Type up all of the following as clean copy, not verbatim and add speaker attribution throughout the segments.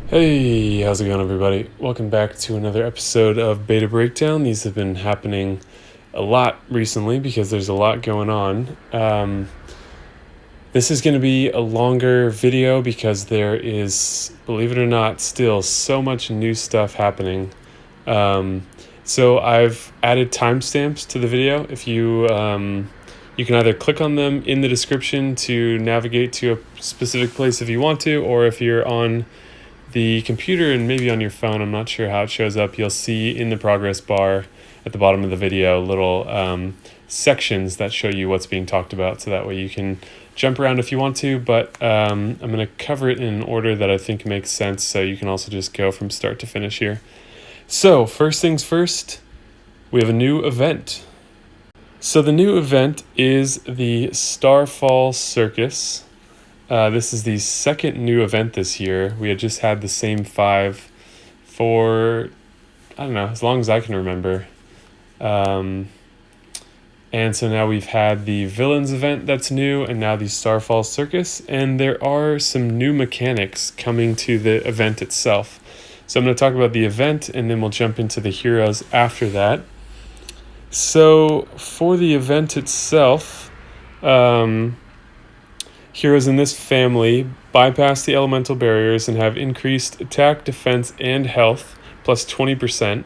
Speaker 1: Hey, how's it going, everybody? Welcome back to another episode of Beta Breakdown. These have been happening a lot recently because there's a lot going on. This is going to be a longer video because there is, believe it or not, still so much new stuff happening. So I've added timestamps to the video. If you you can either click on them in the description to navigate to a specific place if you want to, or if you're on the computer and maybe on your phone, I'm not sure how it shows up, you'll see in the progress bar at the bottom of the video little sections that show you what's being talked about, so that way you can jump around if you want to, but I'm going to cover it in an order that I think makes sense, so you can also just go from start to finish here. So first things first, we have a new event. So the new event is the Starfall Circus. This is the second new event this year. We had just had the same 5 for, I don't know, as long as I can remember. And so now we've had the Villains event that's new, and now the Starfall Circus, and there are some new mechanics coming to the event itself. So I'm going to talk about the event, and then we'll jump into the heroes after that. So for the event itself, heroes in this family bypass the elemental barriers and have increased attack, defense, and health plus 20%.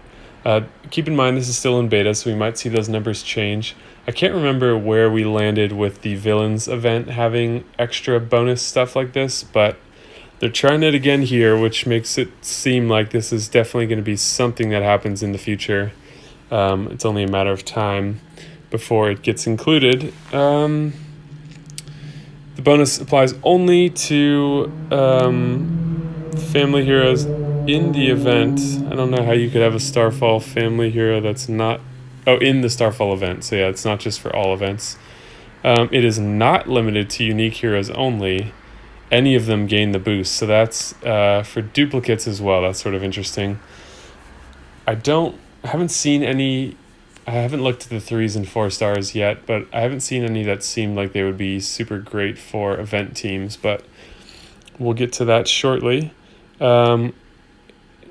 Speaker 1: Keep in mind this is still in beta, so we might see those numbers change. I can't remember where we landed with the Villains event having extra bonus stuff like this, but they're trying it again here, which makes it seem like this is definitely going to be something that happens in the future. It's only a matter of time before it gets included. The bonus applies only to family heroes in the event. I don't know how you could have a Starfall family hero that's not... Oh, in the Starfall event. So yeah, it's not just for all events. It is not limited to unique heroes only. Any of them gain the boost. So that's for duplicates as well. That's sort of interesting. I haven't seen any... I haven't looked at the 3s and 4 stars yet, but I haven't seen any that seemed like they would be super great for event teams, but we'll get to that shortly. We're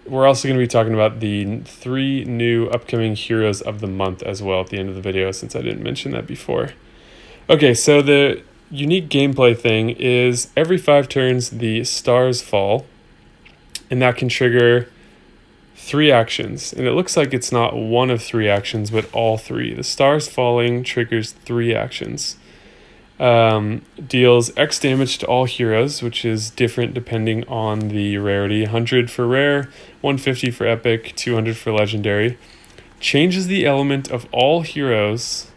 Speaker 1: also going to be talking about the 3 new upcoming heroes of the month as well at the end of the video, since I didn't mention that before. Okay, so the unique gameplay thing is every 5 turns the stars fall, and that can trigger 3 actions, and it looks like it's not one of 3 actions, but all 3. The stars falling triggers 3 actions. Deals X damage to all heroes, which is different depending on the rarity. 100 for rare, 150 for epic, 200 for legendary. Changes the element of all heroes.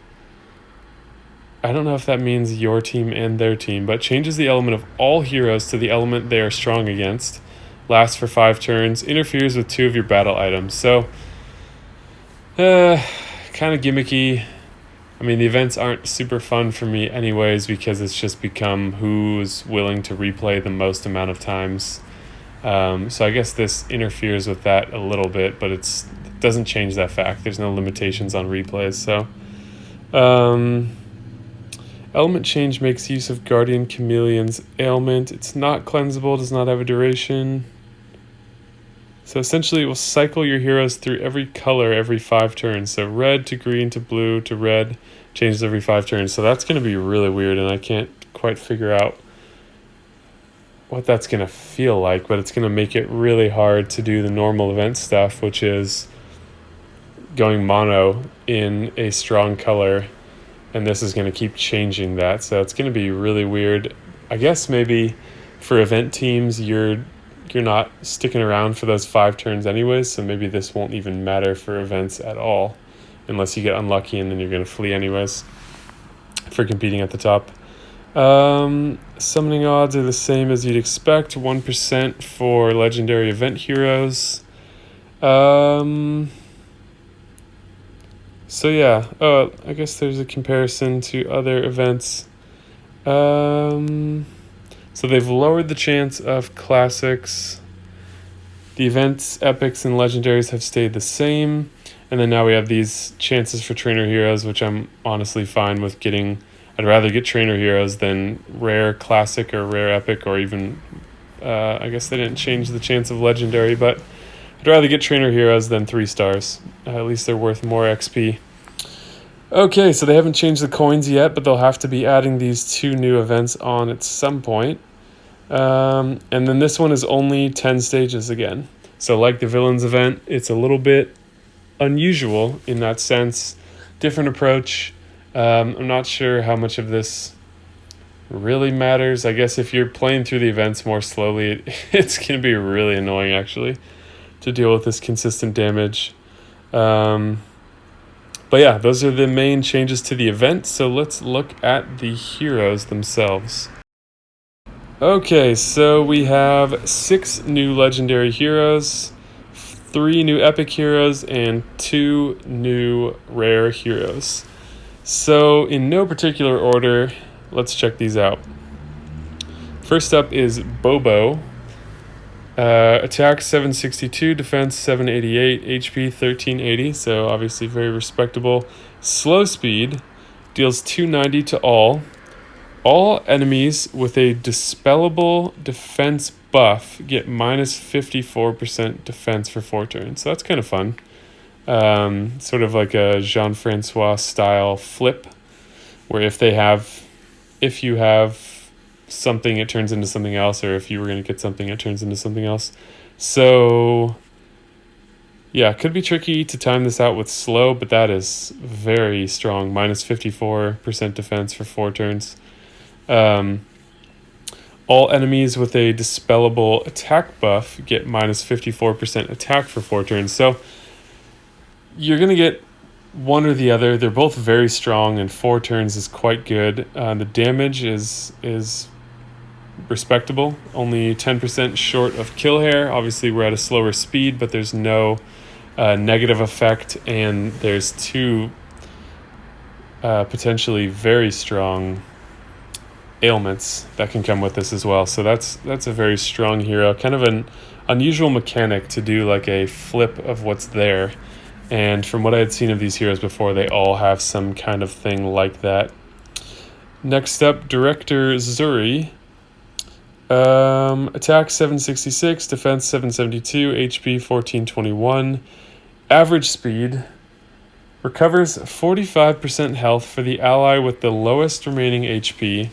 Speaker 1: I don't know if that means your team and their team, but changes the element of all heroes to the element they are strong against. Lasts for 5 turns, interferes with 2 of your battle items. So, kind of gimmicky. I mean, the events aren't super fun for me anyways, because it's just become who's willing to replay the most amount of times. So I guess this interferes with that a little bit, but it doesn't change that fact. There's no limitations on replays. So, element change makes use of Guardian Chameleon's ailment. It's not cleansable, does not have a duration. So essentially it will cycle your heroes through every color every 5 turns. So red to green to blue to red changes every 5 turns. So that's going to be really weird, and I can't quite figure out what that's going to feel like, but it's going to make it really hard to do the normal event stuff, which is going mono in a strong color, and this is going to keep changing that. So it's going to be really weird. I guess maybe for event teams you're not sticking around for those 5 turns anyways, so maybe this won't even matter for events at all, unless you get unlucky and then you're going to flee anyways for competing at the top. Summoning odds are the same as you'd expect, 1% for legendary event heroes. So yeah, I guess there's a comparison to other events. So they've lowered the chance of classics. The events, epics, and legendaries have stayed the same. And then now we have these chances for trainer heroes, which I'm honestly fine with getting. I'd rather get trainer heroes than rare classic or rare epic or even I guess they didn't change the chance of legendary, but I'd rather get trainer heroes than 3 stars. At least they're worth more XP. Okay, so they haven't changed the coins yet, but they'll have to be adding these 2 new events on at some point. And then this one is only 10 stages again. So like the villains event, it's a little bit unusual in that sense. Different approach. I'm not sure how much of this really matters. I guess if you're playing through the events more slowly, it's going to be really annoying actually to deal with this consistent damage. But yeah, those are the main changes to the event. So let's look at the heroes themselves. Okay, so we have 6 new legendary heroes, 3 new epic heroes, and 2 new rare heroes. So in no particular order, let's check these out. First up is Bobo. Attack 762, defense 788, HP 1380, so obviously very respectable. Slow speed, deals 290 to all. All enemies with a dispellable defense buff get minus 54% defense for 4 turns, so that's kind of fun. Sort of like a Jean-Francois style flip, where if you have something, it turns into something else, or if you were going to get something, it turns into something else. So yeah, it could be tricky to time this out with slow, but that is very strong. Minus 54% defense for 4 turns. All enemies with a dispellable attack buff get minus 54% attack for 4 turns. So you're going to get one or the other. They're both very strong, and 4 turns is quite good. The damage is respectable, only 10% short of kill hair. Obviously we're at a slower speed, but there's no negative effect, and there's 2 potentially very strong ailments that can come with this as well. So that's a very strong hero. Kind of an unusual mechanic to do like a flip of what's there, and from what I had seen of these heroes before, they all have some kind of thing like that. Next up, Director Zuri. Attack 766, defense 772, HP 1421, average speed, recovers 45% health for the ally with the lowest remaining HP.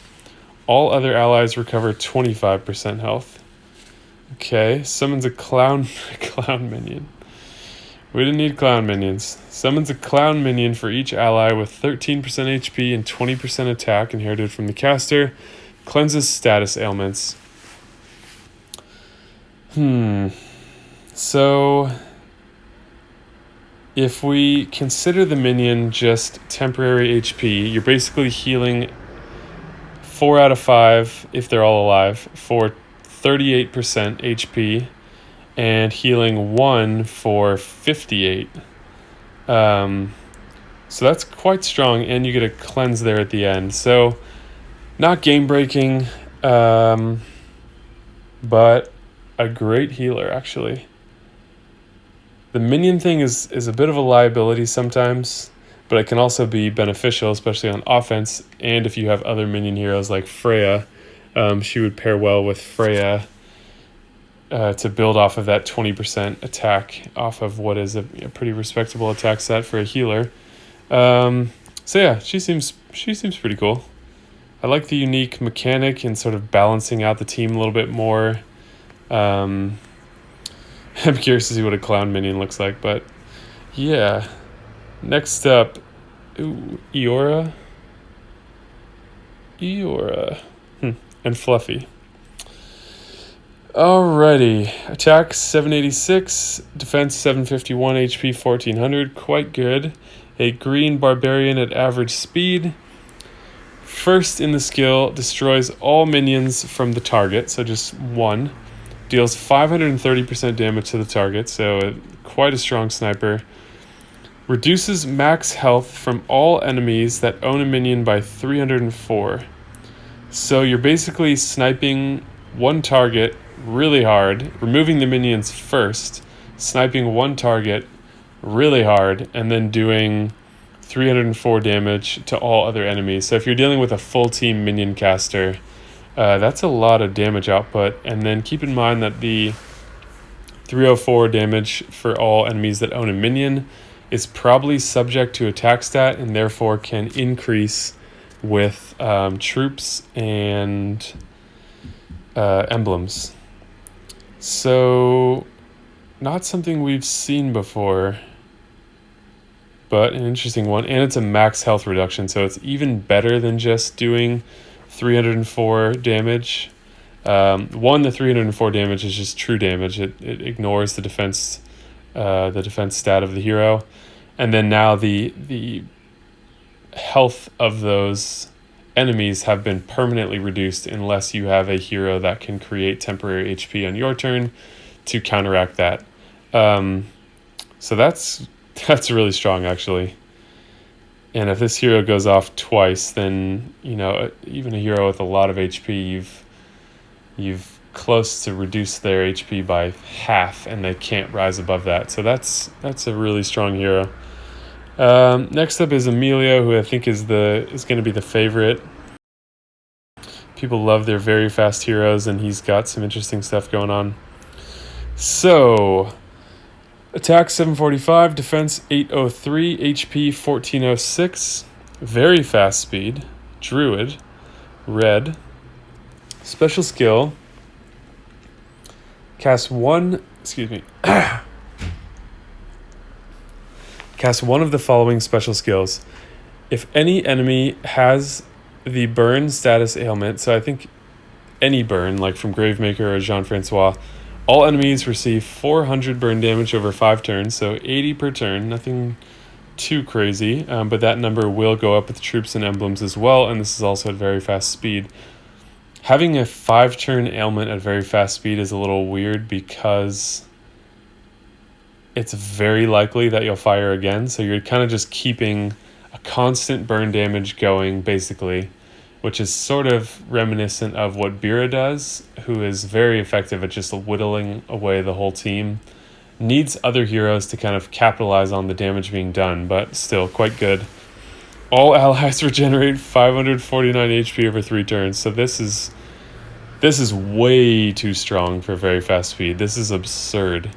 Speaker 1: All other allies recover 25% health. Okay, summons a clown minion. We didn't need clown minions. Summons a clown minion for each ally with 13% HP and 20% attack inherited from the caster. Cleanses status ailments. So if we consider the minion just temporary HP, you're basically healing 4 out of 5 if they're all alive for 38% HP, and healing 1 for 58. So that's quite strong, and you get a cleanse there at the end. So not game breaking, but a great healer actually. The minion thing is a bit of a liability sometimes, but it can also be beneficial, especially on offense. And if you have other minion heroes like Freya, she would pair well with Freya to build off of that 20% attack off of what is a pretty respectable attack set for a healer. So yeah, she seems pretty cool. I like the unique mechanic and sort of balancing out the team a little bit more. I'm curious to see what a clown minion looks like, but yeah. Next up, Eora, and Fluffy. Alrighty, attack 786, defense 751, HP 1400, quite good. A green barbarian at average speed. First in the skill, destroys all minions from the target, so just 1. Deals 530% damage to the target, so quite a strong sniper. Reduces max health from all enemies that own a minion by 304. So you're basically sniping one target really hard, removing the minions first, sniping one target really hard, and then doing 304 damage to all other enemies. So if you're dealing with a full team minion caster, That's a lot of damage output. And then keep in mind that the 304 damage for all enemies that own a minion is probably subject to attack stat and therefore can increase with troops and emblems. So, not something we've seen before, but an interesting one. And it's a max health reduction, so it's even better than just doing 304 damage. The 304 damage is just true damage. It ignores the defense stat of the hero, and then now the health of those enemies have been permanently reduced unless you have a hero that can create temporary HP on your turn to counteract that. So that's really strong, actually. And if this hero goes off twice, then even a hero with a lot of HP, you've close to reduce their HP by half, and they can't rise above that. So that's a really strong hero. Next up is Emilio, who I think is going to be the favorite. People love their very fast heroes, and he's got some interesting stuff going on. So, attack 745, defense 803, HP 1406, very fast speed, druid, red, special skill, cast one of the following special skills. If any enemy has the burn status ailment, so I think any burn, like from Gravemaker or Jean-Francois, all enemies receive 400 burn damage over 5 turns, so 80 per turn, nothing too crazy, but that number will go up with troops and emblems as well, and this is also at very fast speed. Having a 5-turn ailment at very fast speed is a little weird because it's very likely that you'll fire again, so you're kind of just keeping a constant burn damage going, basically, which is sort of reminiscent of what Bira does, who is very effective at just whittling away the whole team. Needs other heroes to kind of capitalize on the damage being done, but still quite good. All allies regenerate 549 HP over 3 turns, so this is way too strong for very fast speed. This is absurd.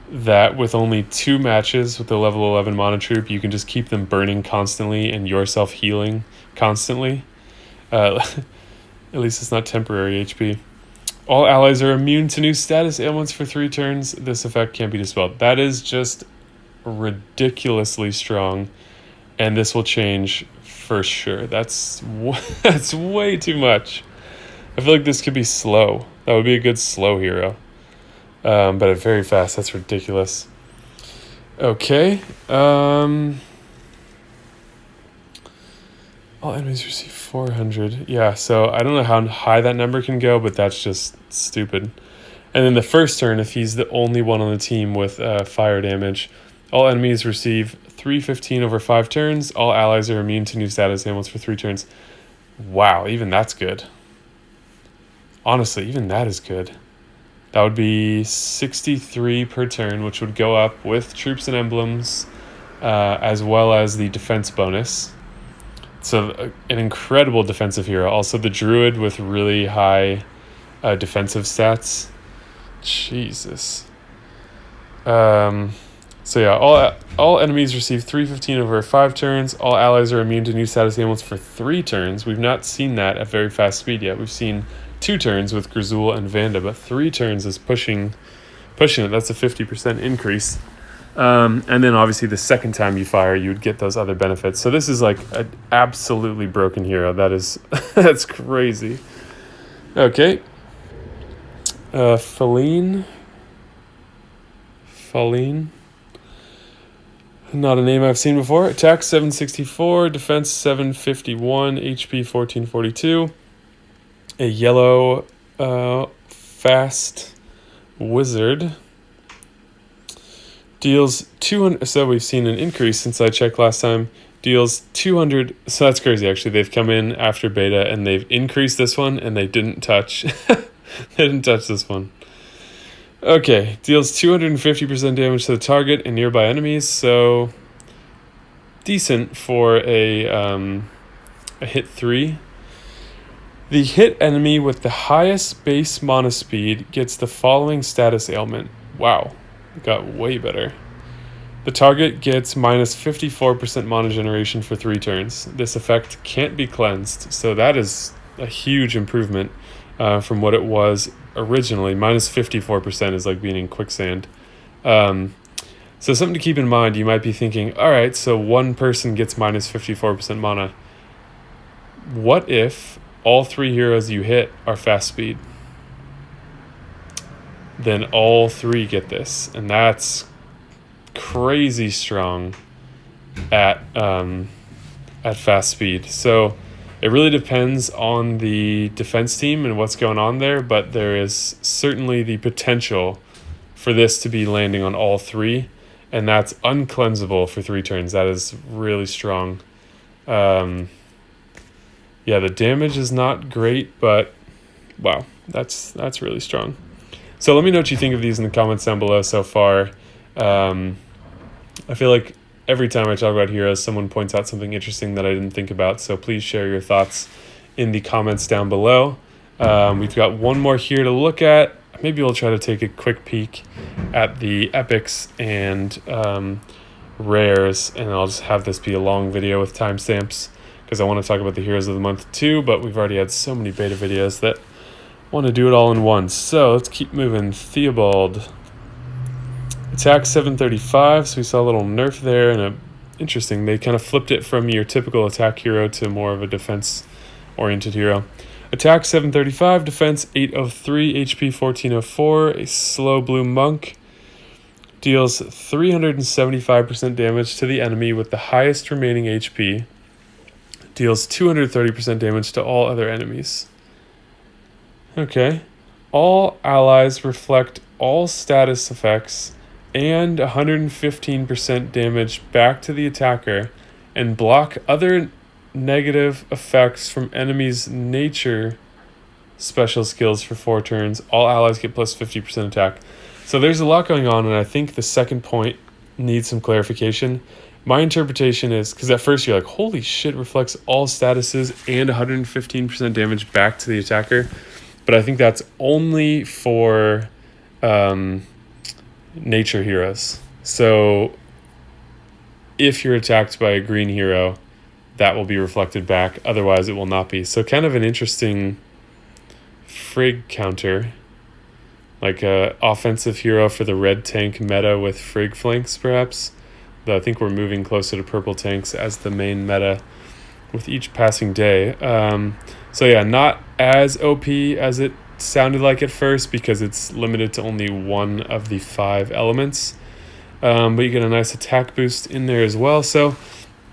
Speaker 1: That with only 2 matches with the level 11 mana troop, you can just keep them burning constantly and yourself healing constantly. At least it's not temporary HP. All allies are immune to new status ailments for 3 turns. This effect can't be dispelled. That is just ridiculously strong, and this will change for sure. That's way too much. I feel like this could be slow. That would be a good slow hero. But at very fast, that's ridiculous. Okay. All enemies receive 400. Yeah, so I don't know how high that number can go, but that's just stupid. And then the first turn, if he's the only one on the team with fire damage, all enemies receive 315 over 5 turns. All allies are immune to new status ailments for 3 turns. Wow, even that's good. Honestly, even that is good. That would be 63 per turn, which would go up with troops and emblems, as well as the defense bonus. So an incredible defensive hero. Also the druid with really high defensive stats. Jesus. So yeah, all enemies receive 315 over 5 turns. All allies are immune to new status ailments for 3 turns. We've not seen that at very fast speed yet. We've seen 2 turns with Grazul and Vanda, but 3 turns is pushing it. That's a 50% increase. And then obviously the second time you fire, you would get those other benefits. So this is like an absolutely broken hero. That is that's crazy. Okay. Faline. Not a name I've seen before. Attack 764, defense 751, HP 1442. A yellow fast wizard. Deals 200, so we've seen an increase since I checked last time. Deals 200, so that's crazy actually. They've come in after beta and they've increased this one and they didn't touch. They didn't touch this one. Okay, deals 250% damage to the target and nearby enemies, so decent for a hit 3. The hit enemy with the highest base mana speed gets the following status ailment. Wow, it got way better. The target gets minus 54% mana generation for 3 turns. This effect can't be cleansed, so that is a huge improvement from what it was originally. Minus 54% is like being in quicksand. So something to keep in mind, you might be thinking, all right, so one person gets minus 54% mana. What if all 3 heroes you hit are fast speed? Then all 3 get this, and that's crazy strong at fast speed. So it really depends on the defense team and what's going on there, but there is certainly the potential for this to be landing on all 3, and that's uncleansable for 3 turns. That is really strong. Yeah, the damage is not great, but wow, that's really strong. So let me know what you think of these in the comments down below so far. I feel like every time I talk about heroes, someone points out something interesting that I didn't think about, so please share your thoughts in the comments down below. We've got one more here to look at. Maybe we'll try to take a quick peek at the epics and rares, and I'll just have this be a long video with timestamps because I want to talk about the heroes of the month too, but we've already had so many beta videos that I want to do it all in one. So let's keep moving. Theobald. Attack 735, so we saw a little nerf there, and interesting, they kind of flipped it from your typical attack hero to more of a defense-oriented hero. Attack 735, defense 803, HP 1404, a slow blue monk. Deals 375% damage to the enemy with the highest remaining HP. Deals 230% damage to all other enemies. Okay. All allies reflect all status effects and 115% damage back to the attacker, and block other negative effects from enemies' nature special skills for 4 turns. All allies get plus 50% attack. So there's a lot going on, and I think the second point needs some clarification. My interpretation is, because at first you're like, holy shit, reflects all statuses and 115% damage back to the attacker. But I think that's only for nature heroes. So if you're attacked by a green hero, that will be reflected back. Otherwise, it will not be. So kind of an interesting Frigg counter. Like a offensive hero for the red tank meta with Frigg flanks, perhaps. Though I think we're moving closer to purple tanks as the main meta with each passing day. So yeah, not as OP as it sounded like at first because it's limited to only one of the 5 elements. But you get a nice attack boost in there as well. So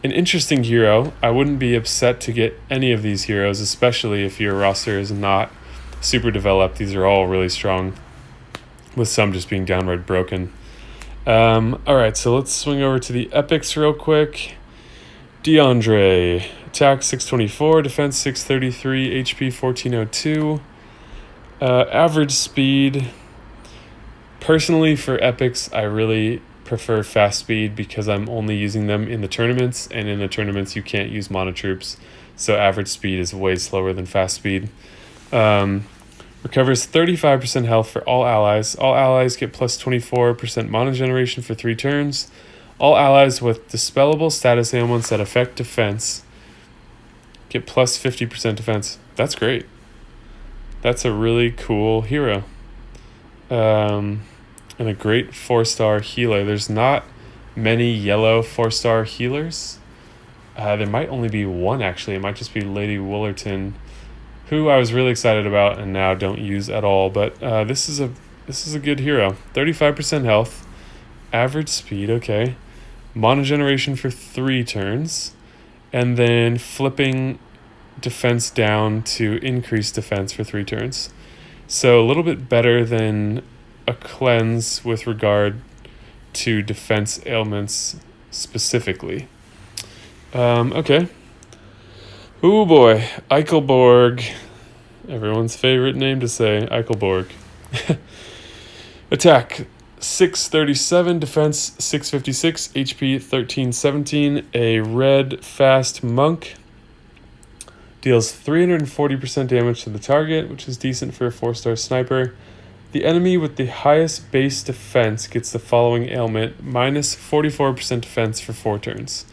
Speaker 1: an interesting hero. I wouldn't be upset to get any of these heroes, especially if your roster is not super developed. These are all really strong, with some just being downright broken. Alright, so let's swing over to the epics real quick. DeAndre, attack 624, defense 633, HP 1402. Average speed. Personally, for epics, I really prefer fast speed because I'm only using them in the tournaments, and in the tournaments you can't use mana troops, so average speed is way slower than fast speed. Recovers 35% health for all allies. All allies get plus 24% mana generation for 3 turns. All allies with dispellable status ailments that affect defense get plus 50% defense. That's great. That's a really cool hero. And a great 4-star healer. There's not many yellow 4-star healers. There might only be one, actually. It might just be Lady Woolerton, who I was really excited about and now don't use at all. But this is a good hero. 35% health, average speed, okay. Mana generation for 3 turns, and then flipping defense down to increase defense for 3 turns. So a little bit better than a cleanse with regard to defense ailments specifically. Okay. Oh boy, Eichelborg. Everyone's favorite name to say, Eichelborg. Attack 637, defense 656, HP 1317, a red fast monk. Deals 340% damage to the target, which is decent for a 4-star sniper. The enemy with the highest base defense gets the following ailment, minus 44% defense for 4 turns.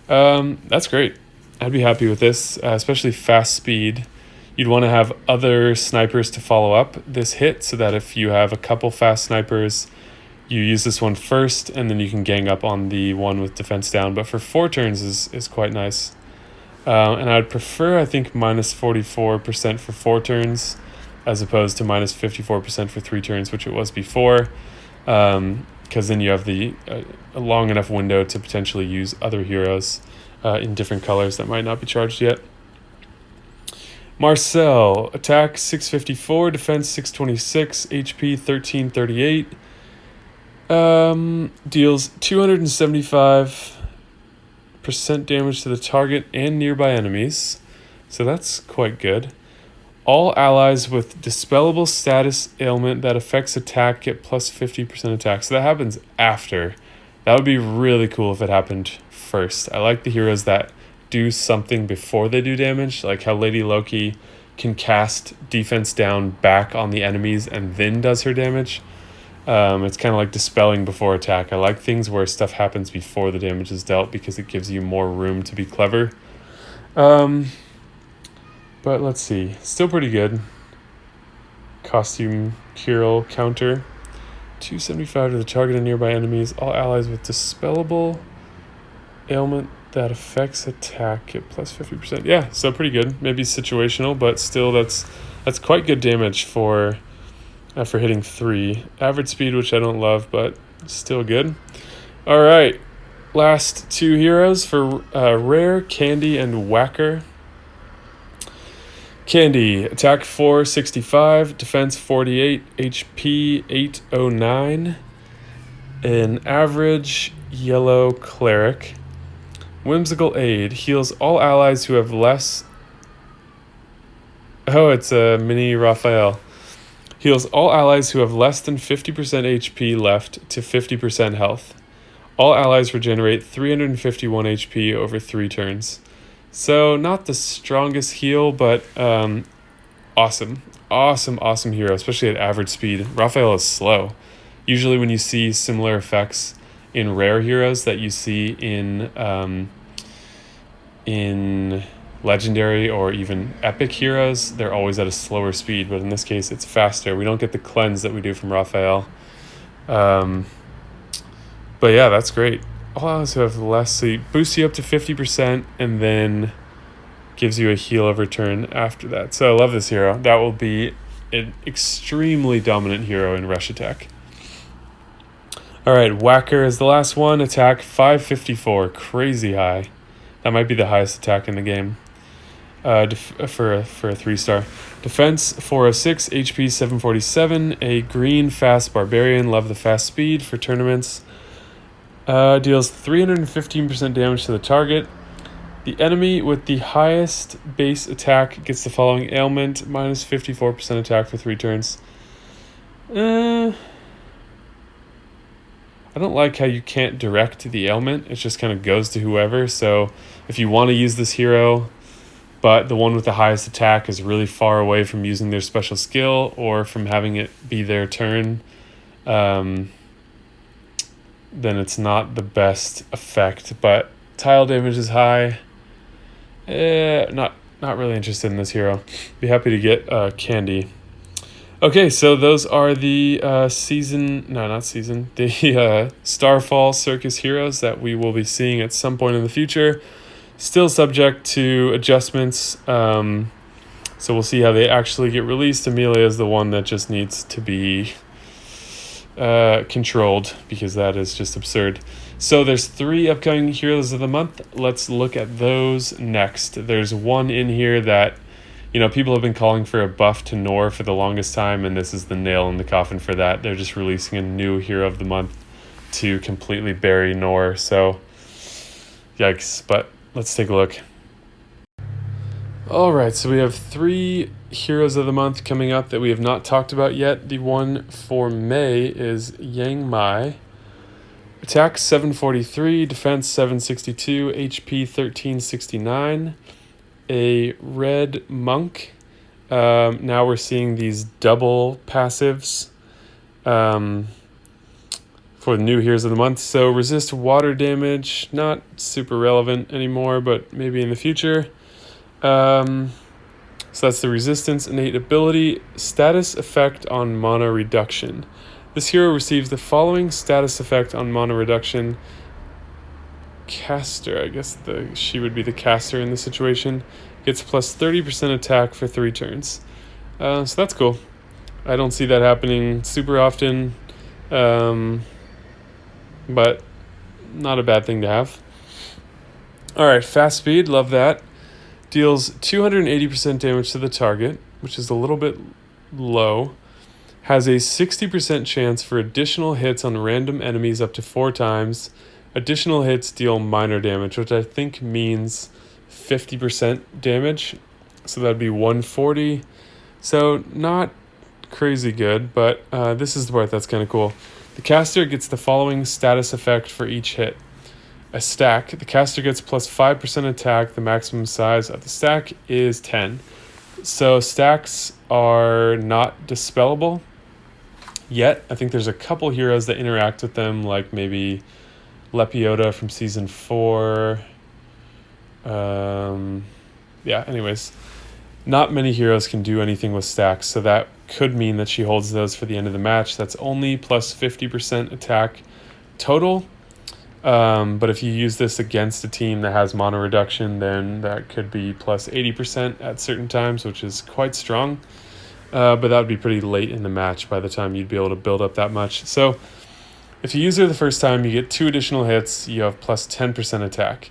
Speaker 1: That's great. I'd be happy with this, especially fast speed. You'd want to have other snipers to follow up this hit so that if you have a couple fast snipers, you use this one first and then you can gang up on the one with defense down. But for 4 turns is quite nice. And I would prefer, I think, minus 44% for 4 turns as opposed to minus 54% for 3 turns, which it was before. Because then you have a long enough window to potentially use other heroes in different colors that might not be charged yet. Marcel, attack 654, defense 626, HP 1338. Deals 275% damage to the target and nearby enemies. So that's quite good. All allies with dispellable status ailment that affects attack get plus 50% attack. So that happens after. That would be really cool if it happened first. I like the heroes that do something before they do damage, like how Lady Loki can cast defense down back on the enemies and then does her damage. It's kind of like dispelling before attack. I like things where stuff happens before the damage is dealt because it gives you more room to be clever. But let's see. Still pretty good. Costume hero counter. 275 to the target and nearby enemies. All allies with dispellable ailment that affects attack at plus 50%. Yeah, so pretty good. Maybe situational, but still that's quite good damage for hitting 3. Average speed, which I don't love, but still good. All right, last 2 heroes for rare, Candy and Whacker. Candy, attack 465, defense 48, HP 809. An average yellow cleric. Whimsical Aid, heals all allies who have less... Oh, it's a mini Raphael. Heals all allies who have less than 50% HP left to 50% health. All allies regenerate 351 HP over 3 turns. So, not the strongest heal, but awesome. Awesome hero, especially at average speed. Raphael is slow. Usually when you see similar effects in rare heroes that you see in legendary or even epic heroes, they're always at a slower speed, but in this case it's faster. We don't get the cleanse that we do from Raphael. But yeah, that's great. All allies who have less, so you boosts you up to 50% and then gives you a heal every turn after that. So I love this hero. That will be an extremely dominant hero in rush attack. All right, Whacker is the last one. Attack 554, crazy high. That might be the highest attack in the game. For a 3-star. Defense 406, HP 747. A green fast barbarian. Love the fast speed for tournaments. Deals 315% damage to the target. The enemy with the highest base attack gets the following ailment, minus 54% attack for 3 turns. I don't like how you can't direct the ailment. It just kind of goes to whoever. So if you want to use this hero, but the one with the highest attack is really far away from using their special skill or from having it be their turn, then it's not the best effect. But tile damage is high. Not really interested in this hero. Be happy to get Candy. Okay, so those are the Starfall Circus heroes that we will be seeing at some point in the future. Still subject to adjustments, so we'll see how they actually get released. Amelia is the one that just needs to be controlled because that is just absurd. So there's 3 upcoming heroes of the month. Let's look at those next. There's one in here that, people have been calling for a buff to Nor for the longest time, and this is the nail in the coffin for that. They're just releasing a new hero of the month to completely bury Nor. So, yikes, but let's take a look. All right, so we have 3 heroes of the month coming up that we have not talked about yet. The one for May is Yang Mai. Attack 743, defense 762, HP 1369. a red monk. Now we're seeing these double passives for the new Heroes of the Month. So resist water damage, not super relevant anymore, but maybe in the future. So that's the resistance innate ability. Status effect on mana reduction. This hero receives the following status effect on mana reduction. Caster, I guess she would be the caster in this situation. Gets plus 30% attack for 3 turns. So that's cool. I don't see that happening super often, but not a bad thing to have. Alright, fast speed, love that. Deals 280% damage to the target, which is a little bit low. Has a 60% chance for additional hits on random enemies up to 4 times. Additional hits deal minor damage, which I think means 50% damage. So that'd be 140. So not crazy good, but this is the part that's kind of cool. The caster gets the following status effect for each hit. A stack. The caster gets plus 5% attack. The maximum size of the stack is 10. So stacks are not dispellable yet. I think there's a couple heroes that interact with them, like maybe Lepiota from season 4. Anyways, not many heroes can do anything with stacks, so that could mean that she holds those for the end of the match. That's only plus 50% attack total. But if you use this against a team that has mana reduction, then that could be plus 80% at certain times, which is quite strong. But that would be pretty late in the match by the time you'd be able to build up that much. So if you use her the first time, you get 2 additional hits, you have plus 10% attack.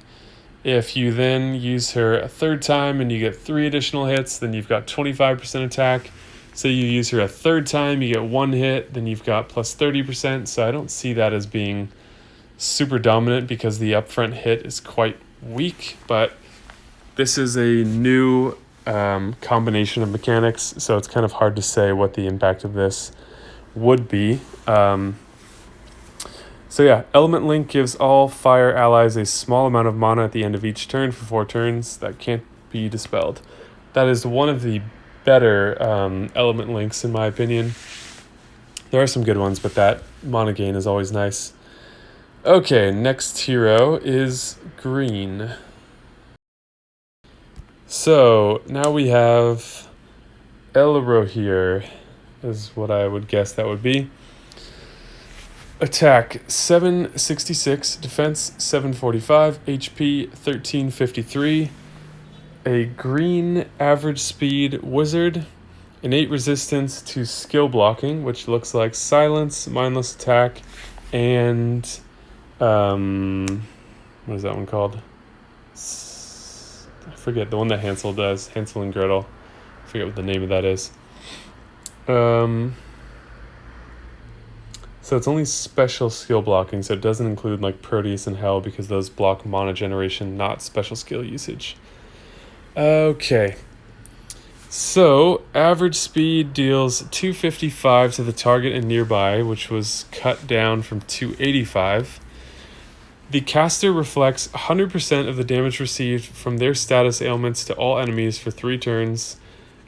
Speaker 1: If you then use her a third time and you get 3 additional hits, then you've got 25% attack. So you use her a third time, you get 1 hit, then you've got plus 30%. So I don't see that as being super dominant because the upfront hit is quite weak, but this is a new combination of mechanics, so it's kind of hard to say what the impact of this would be. So yeah, Element Link gives all fire allies a small amount of mana at the end of each turn for 4 turns that can't be dispelled. That is one of the better Element Links in my opinion. There are some good ones, but that mana gain is always nice. Okay, next hero is green. So now we have Elrohir, is what I would guess that would be. Attack 766, defense 745, HP 1353. A green average speed wizard. Innate resistance to skill blocking, which looks like silence, mindless attack, and what is that one called? I forget, the one that Hansel does, Hansel and Gretel. I forget what the name of that is. So it's only special skill blocking, so it doesn't include like Proteus and Hell because those block mana generation, not special skill usage. Okay. So average speed deals 255 to the target and nearby, which was cut down from 285. The caster reflects 100% of the damage received from their status ailments to all enemies for 3 turns.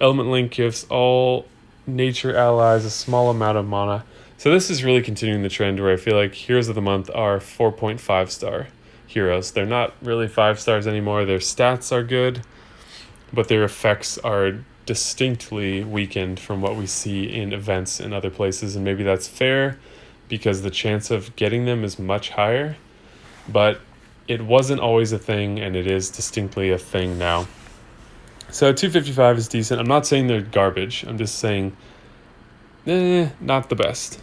Speaker 1: Element Link gives all nature allies a small amount of mana. So this is really continuing the trend where I feel like Heroes of the Month are 4.5 star heroes. They're not really 5 stars anymore. Their stats are good, but their effects are distinctly weakened from what we see in events in other places. And maybe that's fair because the chance of getting them is much higher. But it wasn't always a thing, and it is distinctly a thing now. So 255 is decent. I'm not saying they're garbage. I'm just saying, not the best.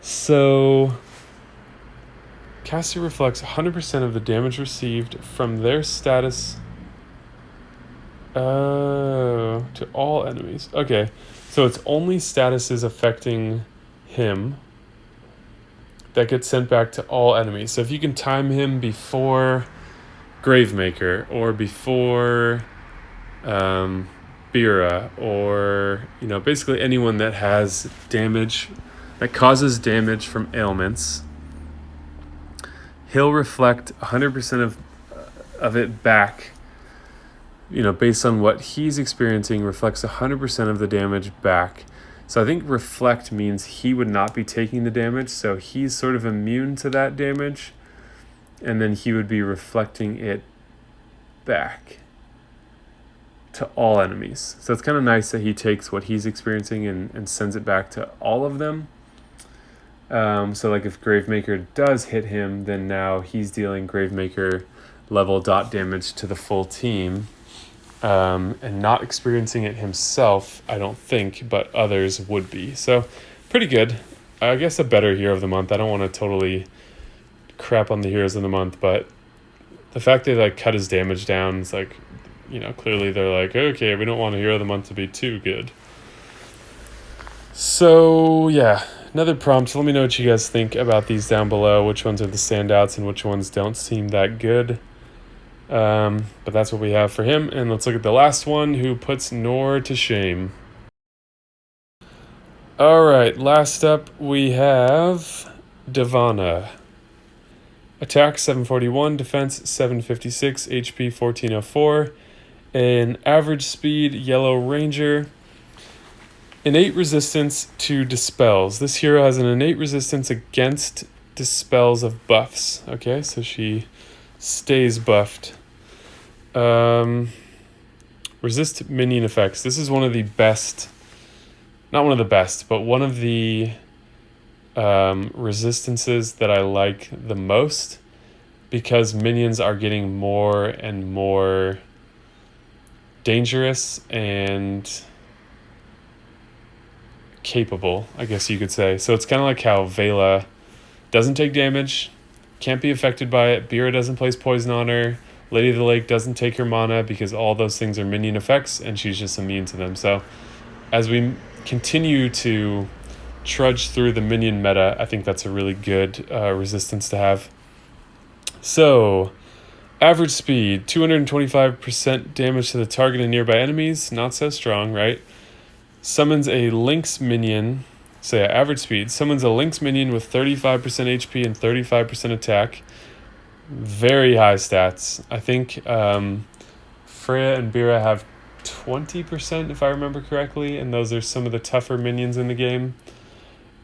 Speaker 1: So caster reflects 100% of the damage received from their status to all enemies. Okay, so it's only statuses affecting him that gets sent back to all enemies. So if you can time him before Gravemaker or before Bira, or basically anyone that has damage, that causes damage from ailments, he'll reflect 100% of it back based on what he's experiencing, reflects 100% of the damage back. So I think reflect means he would not be taking the damage, so he's sort of immune to that damage, and then he would be reflecting it back to all enemies. So it's kind of nice that he takes what he's experiencing and sends it back to all of them. So like if Gravemaker does hit him, then now he's dealing Gravemaker level dot damage to the full team, and not experiencing it himself, I don't think, but others would be. So pretty good. I guess a better hero of the month. I don't want to totally crap on the heroes of the month, but the fact they like cut his damage down is like, clearly they're like, okay, we don't want a hero of the month to be too good. So yeah, another prompt. Let me know what you guys think about these down below. Which ones are the standouts and which ones don't seem that good. But that's what we have for him. And let's look at the last one, who puts Nor to shame. All right, last up we have Devana. Attack 741, defense 756, HP 1404, an average speed yellow ranger, innate resistance to dispels. This hero has an innate resistance against dispels of buffs. Okay, so she stays buffed. Resist minion effects. This is one of the best, not one of the best, but one of the resistances that I like the most, because minions are getting more and more dangerous and capable, I guess you could say. So it's kind of like how Vela doesn't take damage, can't be affected by it. Bira doesn't place poison on her. Lady of the Lake doesn't take her mana because all those things are minion effects and she's just immune to them. So as we continue to trudge through the minion meta, I think that's a really good resistance to have. So average speed, 225% damage to the target and nearby enemies. Not so strong, right? Summons a Lynx minion. So yeah, average speed. Summons a Lynx minion with 35% HP and 35% attack. Very high stats. I think Freya and Bira have 20%, if I remember correctly, and those are some of the tougher minions in the game.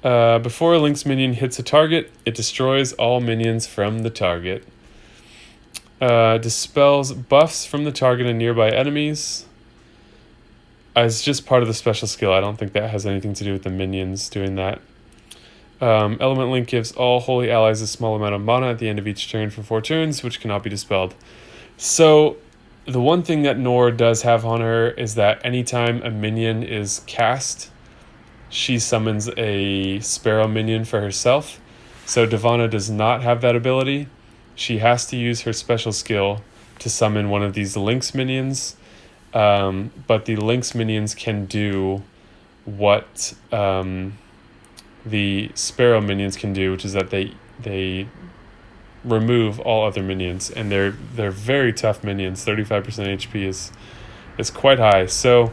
Speaker 1: Before a Lynx minion hits a target, it destroys all minions from the target. Dispels buffs from the target and nearby enemies. It's just part of the special skill. I don't think that has anything to do with the minions doing that. Element Link gives all holy allies a small amount of mana at the end of each turn for 4 turns, which cannot be dispelled. So the one thing that Nor does have on her is that anytime a minion is cast, she summons a Sparrow minion for herself. So Devana does not have that ability. She has to use her special skill to summon one of these Lynx minions. But the Lynx minions can do what the Sparrow minions can do, which is that they remove all other minions, and they're very tough minions. 35% HP is quite high. So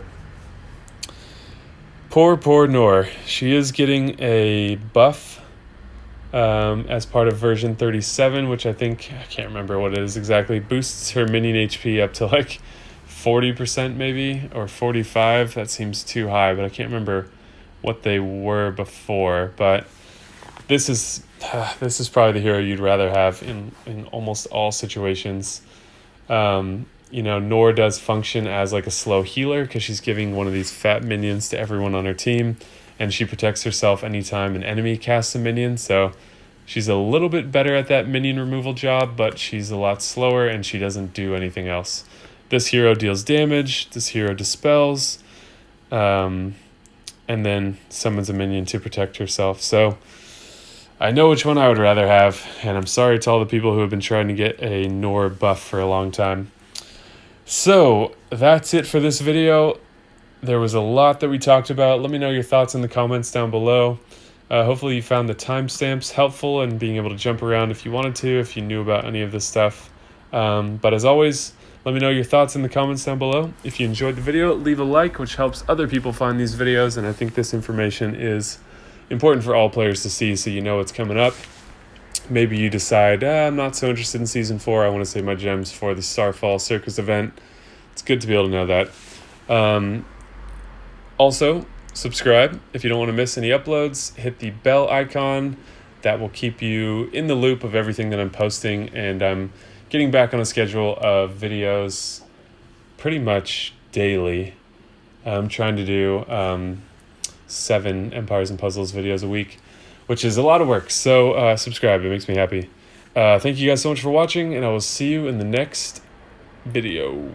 Speaker 1: poor Nor. She is getting a buff as part of version 37, which I can't remember what it is exactly. Boosts her minion HP up to like 40% maybe, or 45. That seems too high, but I can't remember what they were before. But this is probably the hero you'd rather have in almost all situations. Nor does function as like a slow healer because she's giving one of these fat minions to everyone on her team, and she protects herself anytime an enemy casts a minion. So she's a little bit better at that minion removal job, but she's a lot slower and she doesn't do anything else. This hero deals damage, this hero dispels, and then summons a minion to protect herself. So I know which one I would rather have, and I'm sorry to all the people who have been trying to get a Nor buff for a long time. So that's it for this video. There was a lot that we talked about. Let me know your thoughts in the comments down below. Hopefully you found the timestamps helpful and being able to jump around if you wanted to, if you knew about any of this stuff. But as always, let me know your thoughts in the comments down below. If you enjoyed the video, leave a like, which helps other people find these videos, and I think this information is important for all players to see so you know what's coming up. Maybe you decide, I'm not so interested in Season 4, I want to save my gems for the Starfall Circus Event. It's good to be able to know that. Also, subscribe if you don't want to miss any uploads. Hit the bell icon. That will keep you in the loop of everything that I'm posting, and I'm getting back on a schedule of videos pretty much daily. I'm trying to do 7 Empires and Puzzles videos a week, which is a lot of work. So subscribe, it makes me happy. Thank you guys so much for watching, and I will see you in the next video.